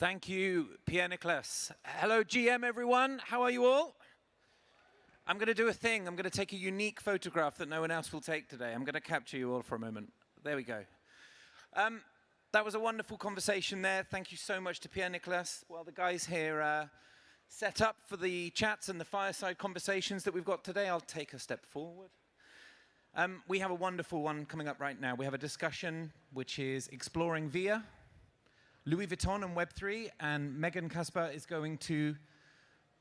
Thank you, Pierre-Nicolas. Hello, GM, everyone. How are you all? I'm going to do a thing. I'm going to take a unique photograph that no one else will take today. I'm going to capture you all for a moment. There we go. That was a wonderful conversation there. Thank you so much to Pierre-Nicolas. While the guys here set up for the chats and the fireside conversations that we've got today, I'll take a step forward. We have a wonderful one coming up right now. We have a discussion which is exploring VIA, Louis Vuitton and Web3, and Megan Casper is going to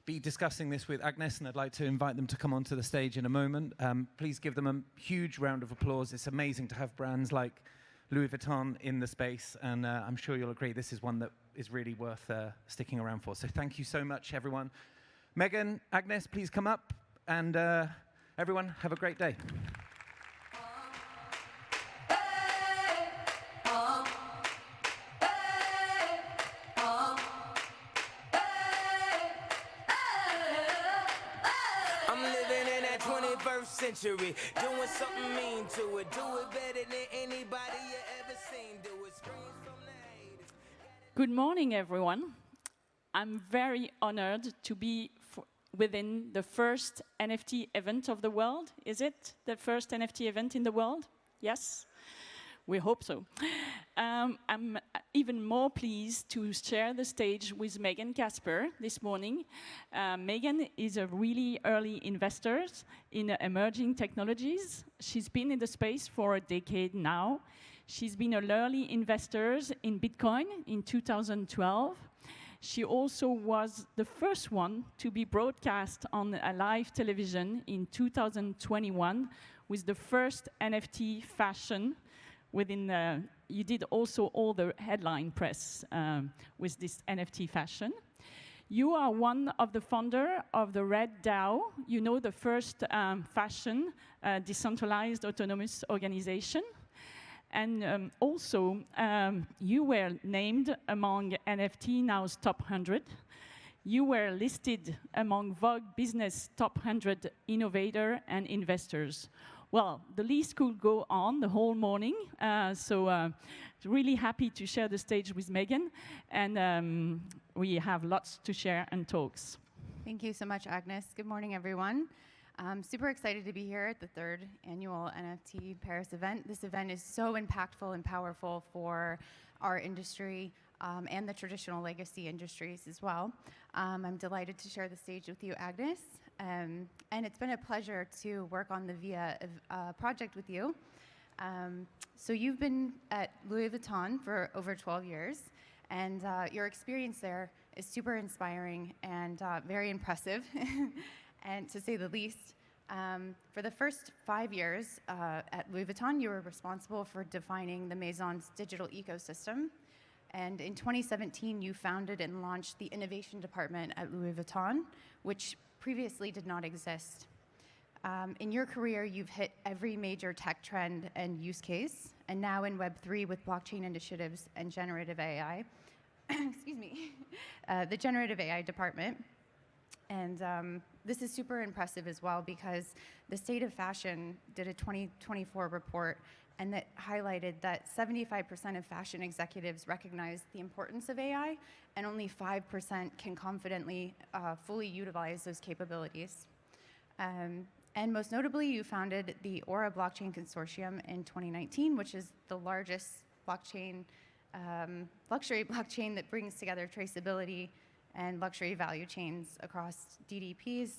be discussing this with Agnes, and I'd like to invite them to come onto the stage in a moment. Please give them a huge round of applause. It's amazing to have brands like Louis Vuitton in the space, and I'm sure you'll agree this is one that is really worth sticking around for. So thank you so much, everyone. Megan, Agnes, please come up, and everyone, have a great day. Century, doing something mean to it, do it better than anybody you ever seen, do it, screams from the haters. Good morning, everyone. I'm very honored to be within the first NFT event of the world. Is it the first NFT event in the world? Yes? We hope so. I'm even more pleased to share the stage with Megan Casper this morning. Megan is a really early investor in emerging technologies. She's been in the space for a decade now. She's been an early investor in Bitcoin in 2012. She also was the first one to be broadcast on a live television in 2021 with the first NFT fashion. You did also all the headline press with this NFT fashion. You are one of the founder of the Red DAO, you know, the first fashion decentralized autonomous organization. And also, you were named among NFT Now's top 100. You were listed among Vogue Business top 100 innovator and investors. Well, the list could go on the whole morning, so really happy to share the stage with Megan, and we have lots to share and talks. Thank you so much, Agnes. Good morning, everyone. I'm super excited to be here at the third annual NFT Paris event. This event is so impactful and powerful for our industry and the traditional legacy industries as well. I'm delighted to share the stage with you, Agnes. And it's been a pleasure to work on the VIA project with you. So you've been at Louis Vuitton for over 12 years, and your experience there is super inspiring and very impressive, and to say the least. For the first 5 years at Louis Vuitton, you were responsible for defining the Maison's digital ecosystem. And in 2017, you founded and launched the innovation department at Louis Vuitton, which previously did not exist. In your career, you've hit every major tech trend and use case, and now in Web3 with blockchain initiatives and generative AI, excuse me, the generative AI department. And this is super impressive as well because the State of Fashion did a 2024 report and that highlighted that 75% of fashion executives recognize the importance of AI, and only 5% can confidently fully utilize those capabilities. And most notably, you founded the Aura Blockchain Consortium in 2019, which is the largest blockchain, luxury blockchain that brings together traceability and luxury value chains across DDPs,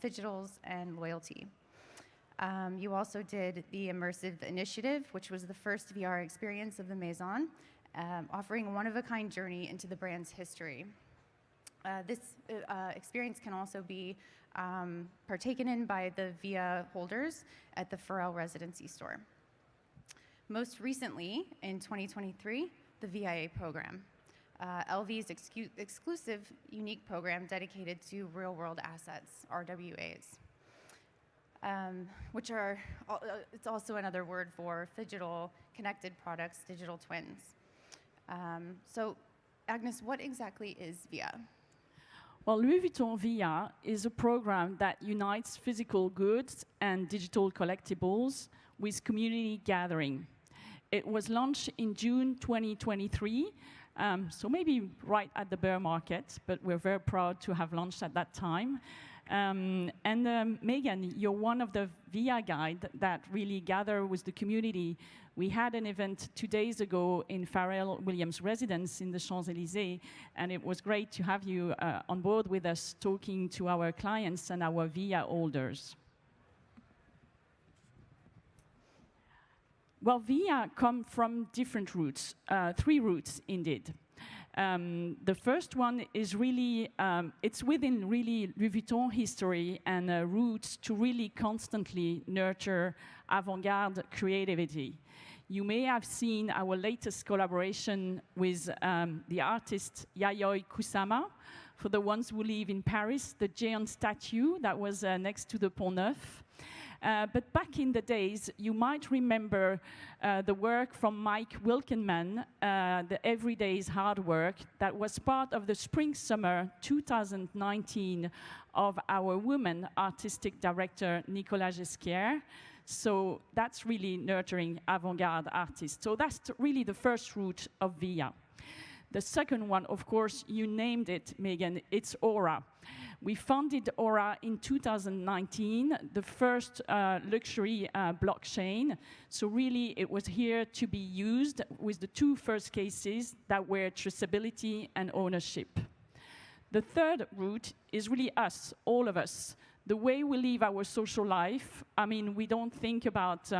phygitals, and loyalty. You also did the Immersive Initiative, which was the first VR experience of the Maison, offering a one-of-a-kind journey into the brand's history. This experience can also be partaken in by the VIA holders at the Pharrell Residency store. Most recently, in 2023, the VIA program, LV's exclusive, unique program dedicated to real-world assets, RWAs. Which are, it's also another word for phygital connected products, digital twins. So, Agnes, what exactly is VIA? Well, Louis Vuitton VIA is a program that unites physical goods and digital collectibles with community gathering. It was launched in June 2023 So maybe right at the bear market, but we're very proud to have launched at that time. Megan, you're one of the VIA guide that really gather with the community. We had an event 2 days ago in Pharrell Williams' residence in the Champs-Élysées, and it was great to have you on board with us talking to our clients and our VIA holders. Well, VIA come from different roots, 3 roots indeed. The first one is really, it's within really Louis Vuitton history and roots to really constantly nurture avant-garde creativity. You may have seen our latest collaboration with the artist Yayoi Kusama. For the ones who live in Paris, the giant statue that was next to the Pont Neuf. But back in the days, you might remember the work from Mike Wilkenman, the Everyday's Hard Work, that was part of the Spring-Summer 2019 of our woman artistic director, Nicolas Ghesquière. So that's really nurturing avant-garde artists. So that's really the first root of VIA. The second one, of course, you named it, Megan, it's Aura. We founded Aura in 2019, the first luxury blockchain. So really, it was here to be used with the 2 first cases that were traceability and ownership. The third route is really us, all of us. The way we live our social life, I mean, we don't think about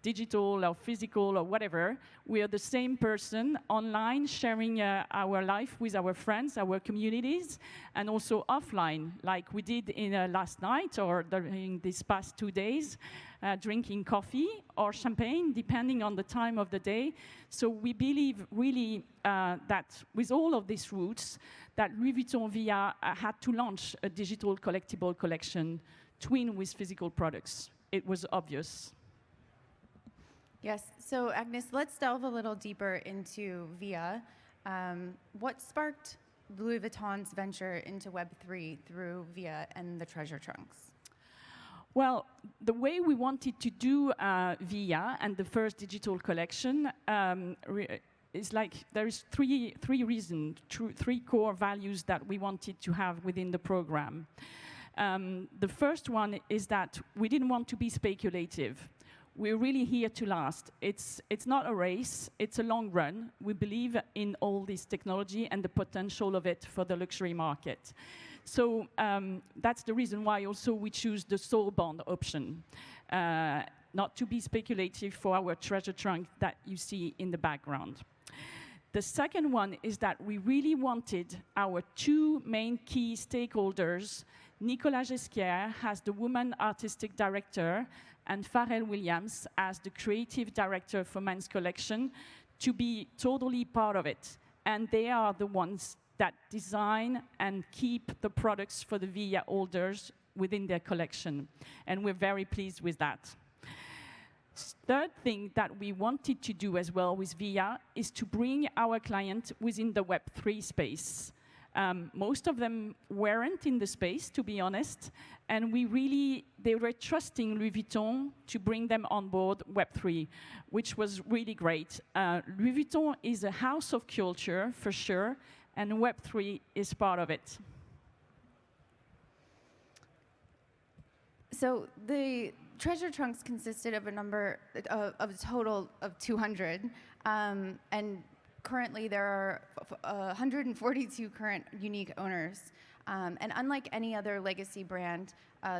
digital or physical or whatever. We are the same person online, sharing our life with our friends, our communities, and also offline, like we did in last night or during these past 2 days, drinking coffee or champagne, depending on the time of the day. So we believe really that with all of these roots, that Louis Vuitton VIA had to launch a digital collectible collection twin with physical products. It was obvious. Yes, so Agnes, let's delve a little deeper into VIA. What sparked Louis Vuitton's venture into Web3 through VIA and the treasure trunks? Well, the way we wanted to do VIA and the first digital collection is like there's three reasons, 3 core values that we wanted to have within the program. The first one is that we didn't want to be speculative. We're really here to last. It's not a race, it's a long run. We believe in all this technology and the potential of it for the luxury market. So that's the reason why also we choose the soul bond option, not to be speculative for our treasure trunk that you see in the background. The second one is that we really wanted our 2 main key stakeholders, Nicolas Ghesquière as the woman artistic director and Pharrell Williams as the creative director for men's collection, to be totally part of it. And they are the ones that design and keep the products for the VIA holders within their collection. And we're very pleased with that. Third thing that we wanted to do as well with VIA is to bring our client within the Web3 space. Most of them weren't in the space, to be honest, and they were trusting Louis Vuitton to bring them on board Web3, which was really great. Louis Vuitton is a house of culture, for sure, and Web3 is part of it. So the treasure trunks consisted of a total of 200, and currently there are 142 current unique owners. And unlike any other legacy brand,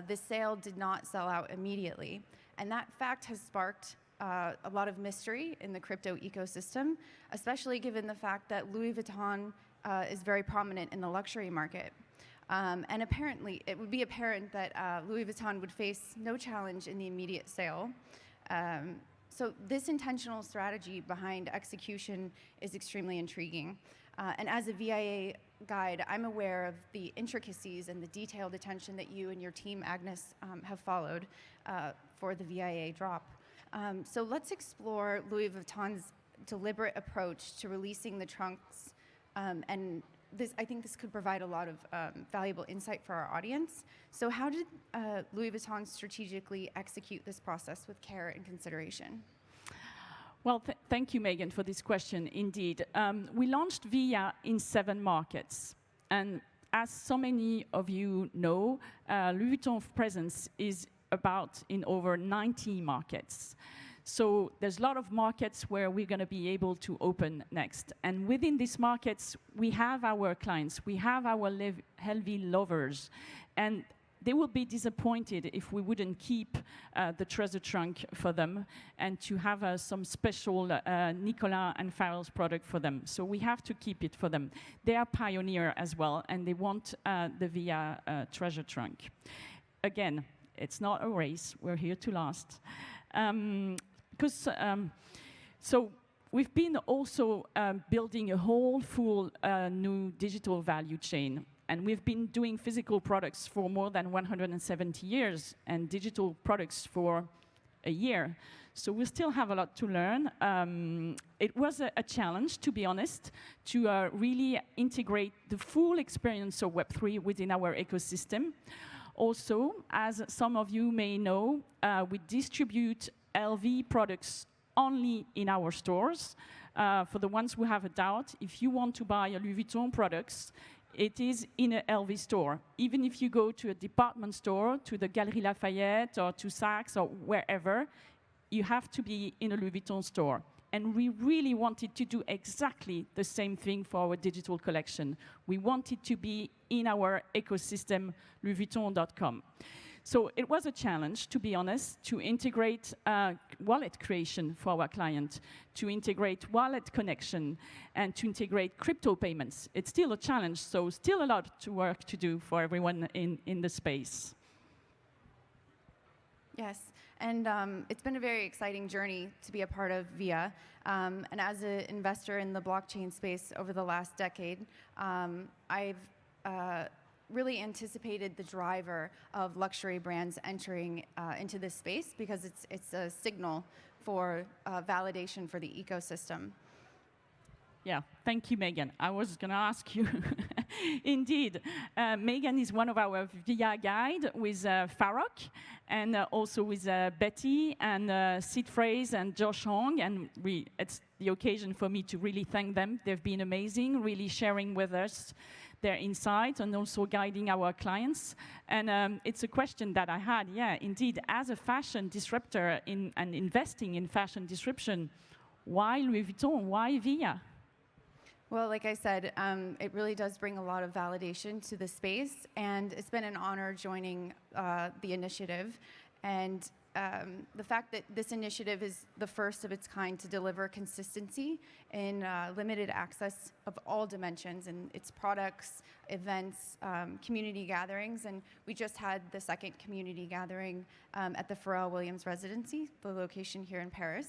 this sale did not sell out immediately. And that fact has sparked a lot of mystery in the crypto ecosystem, especially given the fact that Louis Vuitton is very prominent in the luxury market. And apparently, it would be apparent that Louis Vuitton would face no challenge in the immediate sale. So this intentional strategy behind execution is extremely intriguing. And as a VIA guide, I'm aware of the intricacies and the detailed attention that you and your team, Agnes, have followed for the VIA drop. So let's explore Louis Vuitton's deliberate approach to releasing the trunks. And I think this could provide a lot of valuable insight for our audience. So how did Louis Vuitton strategically execute this process with care and consideration? Well, thank you, Megan, for this question. Indeed, we launched VIA in 7 markets, and as so many of you know, Louis Vuitton's presence is about in over 90 markets. So there's a lot of markets where we're going to be able to open next. And within these markets, we have our clients, we have our LV lovers, and they will be disappointed if we wouldn't keep the treasure trunk for them and to have some special Nicolas and Farrell's product for them. So we have to keep it for them. They are pioneer as well, and they want the VIA treasure trunk. Again, it's not a race. We're here to last. So we've been also building a whole full new digital value chain. And we've been doing physical products for more than 170 years and digital products for a year. So we still have a lot to learn. It was a challenge, to be honest, to really integrate the full experience of Web3 within our ecosystem. Also, as some of you may know, we distribute LV products only in our stores. For the ones who have a doubt, if you want to buy a Louis Vuitton products, it is in an LV store. Even if you go to a department store, to the Galeries Lafayette or to Saks or wherever, you have to be in a Louis Vuitton store. And we really wanted to do exactly the same thing for our digital collection. We wanted to be in our ecosystem, louisvuitton.com. So it was a challenge, to be honest, to integrate wallet creation for our client, to integrate wallet connection, and to integrate crypto payments. It's still a challenge, so still a lot of work to do for everyone in the space. Yes, and it's been a very exciting journey to be a part of VIA. And as an investor in the blockchain space over the last decade, I've really anticipated the driver of luxury brands entering into this space because it's a signal for validation for the ecosystem. Yeah, thank you, Megan. I was going to ask you. Indeed, Megan is one of our VIA guide with Farrokh and also with Betty and Sid Phrase and Josh Hong. And it's the occasion for me to really thank them. They've been amazing, really sharing with us their insights and also guiding our clients. And it's a question that I had, yeah, indeed, as a fashion disruptor and investing in fashion disruption, why Louis Vuitton, why VIA? Well, like I said, it really does bring a lot of validation to the space, and it's been an honor joining the initiative. And the fact that this initiative is the first of its kind to deliver consistency in limited access of all dimensions in its products, events, community gatherings. And we just had the second community gathering at the Pharrell Williams residency, the location here in Paris.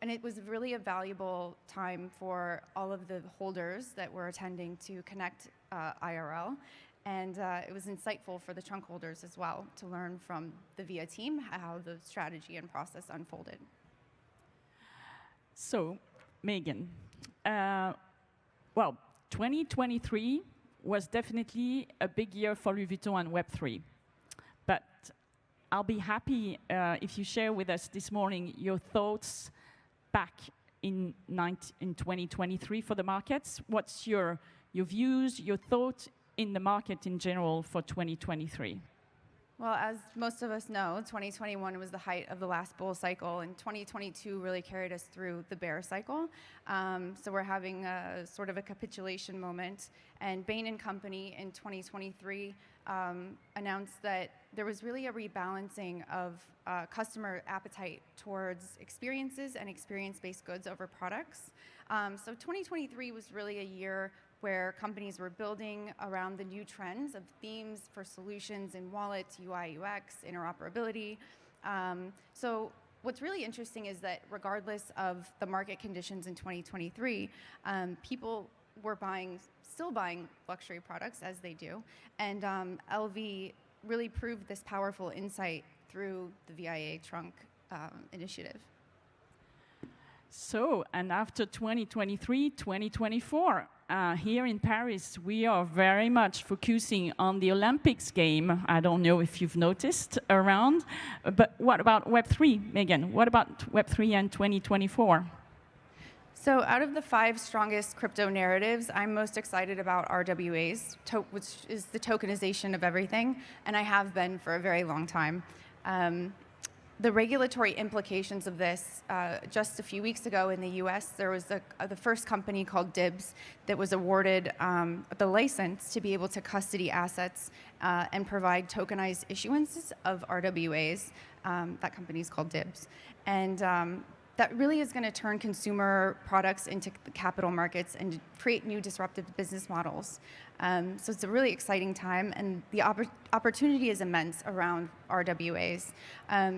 And it was really a valuable time for all of the holders that were attending to connect IRL. And it was insightful for the trunk holders as well to learn from the VIA team how the strategy and process unfolded. So, Megan, well, 2023 was definitely a big year for Louis Vuitton and Web3. But I'll be happy if you share with us this morning your thoughts back in 2023 for the markets. What's your views, your thoughts in the market in general for 2023? Well, as most of us know, 2021 was the height of the last bull cycle, and 2022 really carried us through the bear cycle. So we're having a sort of a capitulation moment. And Bain & Company in 2023 announced that there was really a rebalancing of customer appetite towards experiences and experience-based goods over products. So 2023 was really a year where companies were building around the new trends of themes for solutions in wallets, UI, UX, interoperability. So what's really interesting is that regardless of the market conditions in 2023, people were still buying luxury products as they do. And LV really proved this powerful insight through the VIA trunk initiative. So, and after 2023, 2024, here in Paris, we are very much focusing on the Olympics game. I don't know if you've noticed around, but what about Web3, Megan? What about Web3 and 2024? So out of the 5 strongest crypto narratives, I'm most excited about RWAs, which is the tokenization of everything, and I have been for a very long time. The regulatory implications of this, just a few weeks ago in the US, there was the first company called Dibs that was awarded the license to be able to custody assets and provide tokenized issuances of RWAs. That company is called Dibs. And that really is going to turn consumer products into the capital markets and create new disruptive business models. So it's a really exciting time, and the opportunity is immense around RWAs.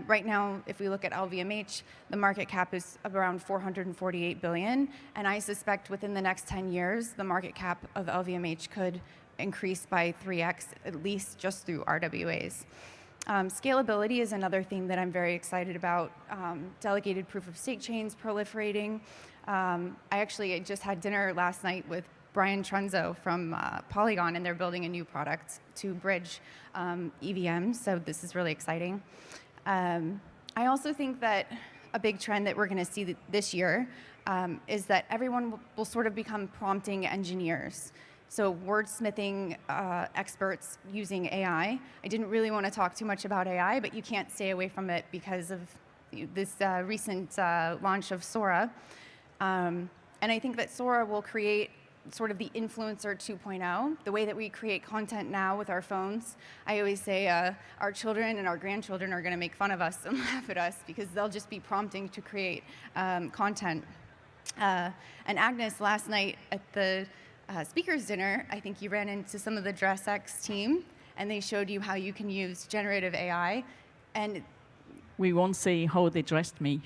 Right now, if we look at LVMH, the market cap is around $448 billion, and I suspect within the next 10 years, the market cap of LVMH could increase by 3x, at least just through RWAs. Scalability is another thing that I'm very excited about. Delegated proof-of-stake chains proliferating. I just had dinner last night with Brian Trunzo from Polygon, and they're building a new product to bridge EVM, so this is really exciting. I also think that a big trend that we're going to see this year is that everyone will sort of become prompting engineers. So wordsmithing experts using AI. I didn't really want to talk too much about AI, but you can't stay away from it because of this recent launch of Sora. And I think that Sora will create sort of the influencer 2.0, the way that we create content now with our phones. I always say our children and our grandchildren are going to make fun of us and laugh at us because they'll just be prompting to create content. And Agnes, last night at the speakers dinner, I think you ran into some of the DressX team, and they showed you how you can use generative AI. And we won't say how they dressed me.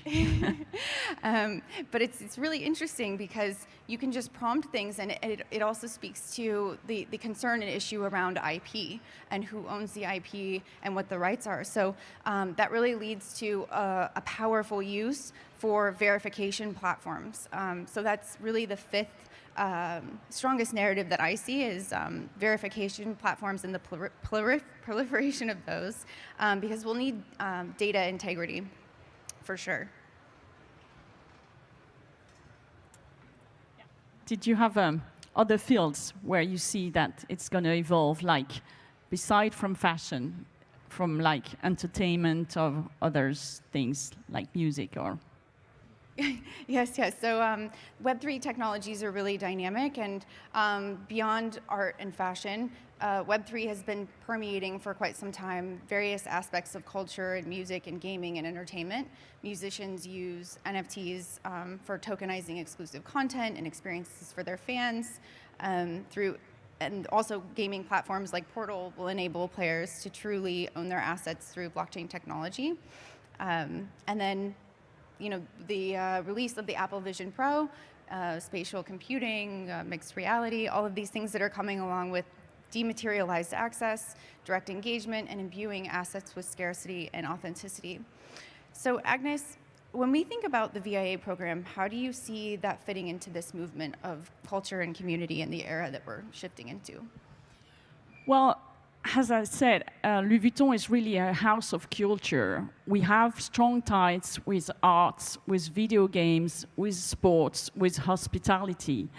But it's really interesting because you can just prompt things, and it also speaks to the concern and issue around IP and who owns the IP and what the rights are. So that really leads to a powerful use for verification platforms. So that's really the 5th strongest narrative that I see is verification platforms and the proliferation of those, because we'll need data integrity for sure. Did you have other fields where you see that it's going to evolve, like beside from fashion, from like entertainment or other things like music or? Yes. So Web3 technologies are really dynamic, and beyond art and fashion, Web3 has been permeating for quite some time various aspects of culture and music and gaming and entertainment. Musicians use NFTs for tokenizing exclusive content and experiences for their fans and also gaming platforms like Portal will enable players to truly own their assets through blockchain technology. And then the release of the Apple Vision Pro, spatial computing, mixed reality, all of these things that are coming along with dematerialized access, direct engagement, and imbuing assets with scarcity and authenticity. So Agnes, when we think about the VIA program, how do you see that fitting into this movement of culture and community in the era that we're shifting into? Well, as I said, Louis Vuitton is really a house of culture. We have strong ties with arts, with video games, with sports, with hospitality.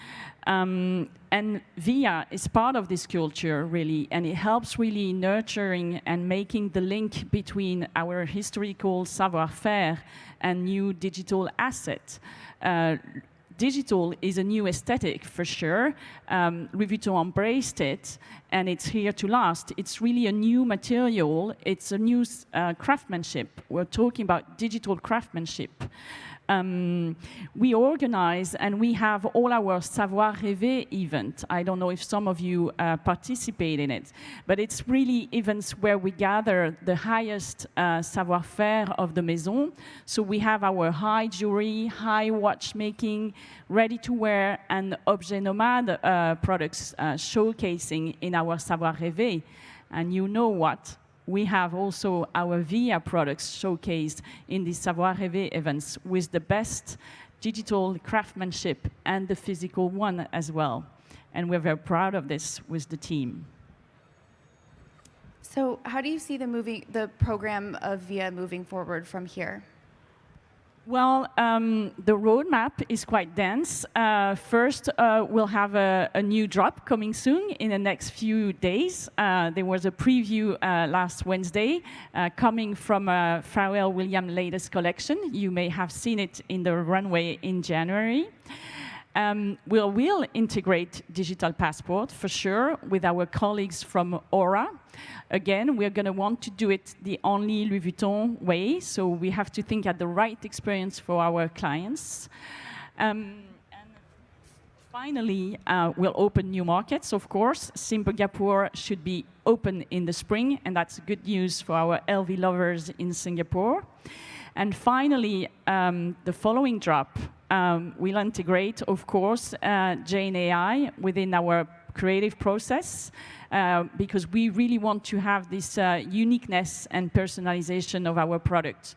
And VIA is part of this culture, really, and it helps really nurturing and making the link between our historical savoir-faire and new digital assets. Digital is a new aesthetic for sure. Louis Vuitton embraced it, and it's here to last. It's really a new material. It's a new craftsmanship. We're talking about digital craftsmanship. We organize and we have all our Savoir Rêver event. I don't know if some of you participate in it, but it's really events where we gather the highest savoir-faire of the maison. So we have our high jewelry, high watchmaking, ready-to-wear, and objet nomade products showcasing in our Savoir Rêver. And you know what? We have also our VIA products showcased in the Savoir Rêver events with the best digital craftsmanship and the physical one as well. And we're very proud of this with the team. So how do you see the program of VIA moving forward from here? Well, the roadmap is quite dense. First, we'll have a new drop coming soon in the next few days. There was a preview last Wednesday coming from Pharrell Williams' latest collection. You may have seen it in the runway in January. We will integrate digital passport for sure with our colleagues from Aura. Again, we're going to want to do it the only Louis Vuitton way, so we have to think at the right experience for our clients. And finally, we'll open new markets, of course. Singapore should be open in the spring, and that's good news for our LV lovers in Singapore. And finally, the following drop will integrate, of course, Jane AI within our creative process, because we really want to have this uniqueness and personalization of our product.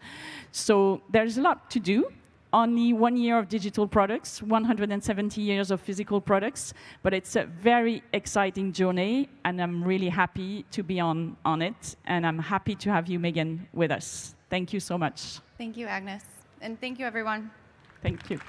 So there's a lot to do. Only 1 year of digital products, 170 years of physical products, but it's a very exciting journey, and I'm really happy to be on it, and I'm happy to have you, Megan, with us. Thank you so much. Thank you, Agnes. And thank you, everyone. Thank you.